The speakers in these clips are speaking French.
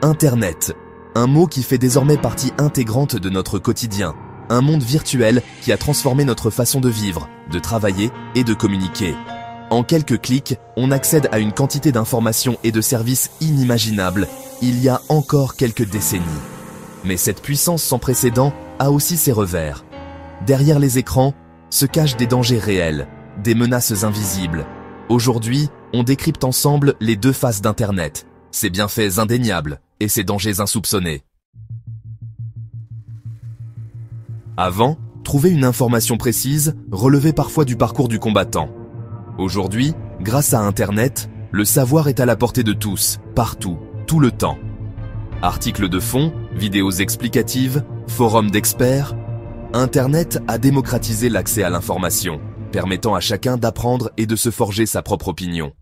Internet, un mot qui fait désormais partie intégrante de notre quotidien. Un monde virtuel qui a transformé notre façon de vivre, de travailler et de communiquer. En quelques clics, on accède à une quantité d'informations et de services inimaginables il y a encore quelques décennies. Mais cette puissance sans précédent a aussi ses revers. Derrière les écrans se cachent des dangers réels, des menaces invisibles. Aujourd'hui, on décrypte ensemble les deux faces d'Internet, ses bienfaits indéniables et ses dangers insoupçonnés. Avant, trouver une information précise relevait parfois du parcours du combattant. Aujourd'hui, grâce à Internet, le savoir est à la portée de tous, partout, tout le temps. Articles de fond, vidéos explicatives, forums d'experts, Internet a démocratisé l'accès à l'information, permettant à chacun d'apprendre et de se forger sa propre opinion.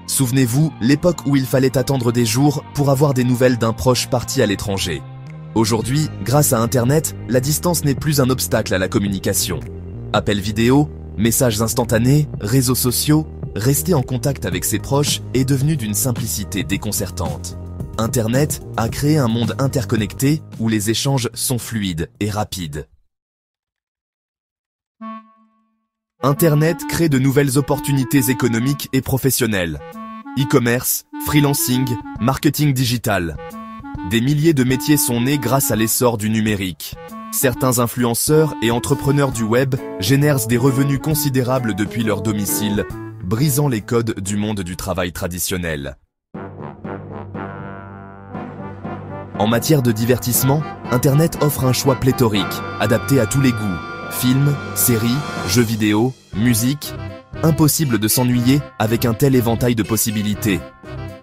Souvenez-vous, l'époque où il fallait attendre des jours pour avoir des nouvelles d'un proche parti à l'étranger. Aujourd'hui, grâce à Internet, la distance n'est plus un obstacle à la communication. Appels vidéo, messages instantanés, réseaux sociaux, rester en contact avec ses proches est devenu d'une simplicité déconcertante. Internet a créé un monde interconnecté où les échanges sont fluides et rapides. Internet crée de nouvelles opportunités économiques et professionnelles. E-commerce, freelancing, marketing digital. Des milliers de métiers sont nés grâce à l'essor du numérique. Certains influenceurs et entrepreneurs du web génèrent des revenus considérables depuis leur domicile, brisant les codes du monde du travail traditionnel. En matière de divertissement, Internet offre un choix pléthorique, adapté à tous les goûts. Films, séries, jeux vidéo, musique. Impossible de s'ennuyer avec un tel éventail de possibilités.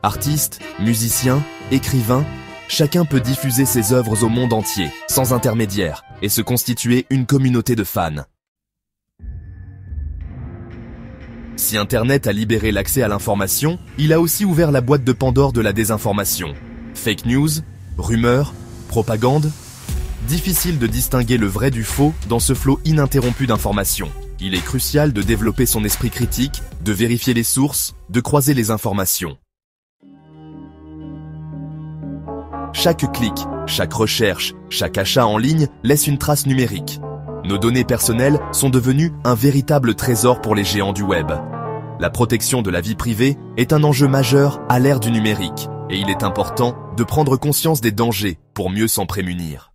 Artistes, musiciens, écrivains, chacun peut diffuser ses œuvres au monde entier, sans intermédiaire, et se constituer une communauté de fans. Si Internet a libéré l'accès à l'information, il a aussi ouvert la boîte de Pandore de la désinformation. Fake news, rumeurs, propagande. Difficile de distinguer le vrai du faux dans ce flot ininterrompu d'informations. Il est crucial de développer son esprit critique, de vérifier les sources, de croiser les informations. Chaque clic, chaque recherche, chaque achat en ligne laisse une trace numérique. Nos données personnelles sont devenues un véritable trésor pour les géants du web. La protection de la vie privée est un enjeu majeur à l'ère du numérique, et il est important de prendre conscience des dangers pour mieux s'en prémunir.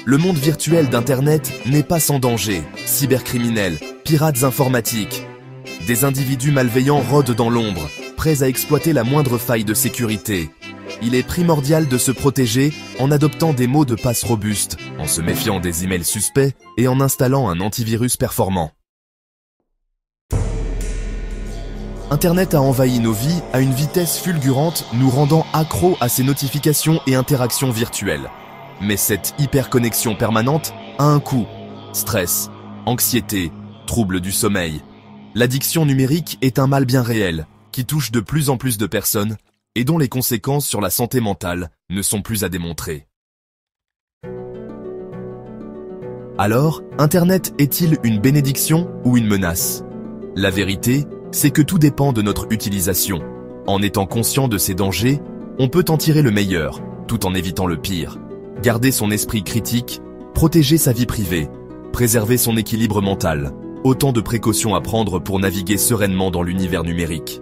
Le monde virtuel d'Internet n'est pas sans danger. Cybercriminels, pirates informatiques. Des individus malveillants rôdent dans l'ombre, prêts à exploiter la moindre faille de sécurité. Il est primordial de se protéger en adoptant des mots de passe robustes, en se méfiant des emails suspects et en installant un antivirus performant. Internet a envahi nos vies à une vitesse fulgurante, nous rendant accros à ses notifications et interactions virtuelles. Mais cette hyperconnexion permanente a un coût. Stress, anxiété, troubles du sommeil. L'addiction numérique est un mal bien réel, qui touche de plus en plus de personnes et dont les conséquences sur la santé mentale ne sont plus à démontrer. Alors, Internet est-il une bénédiction ou une menace? La vérité, c'est que tout dépend de notre utilisation. En étant conscient de ces dangers, on peut en tirer le meilleur, tout en évitant le pire. Garder son esprit critique, protéger sa vie privée, préserver son équilibre mental. Autant de précautions à prendre pour naviguer sereinement dans l'univers numérique.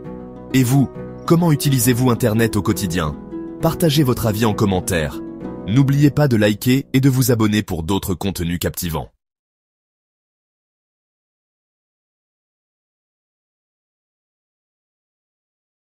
Et vous, comment utilisez-vous Internet au quotidien? Partagez votre avis en commentaire. N'oubliez pas de liker et de vous abonner pour d'autres contenus captivants.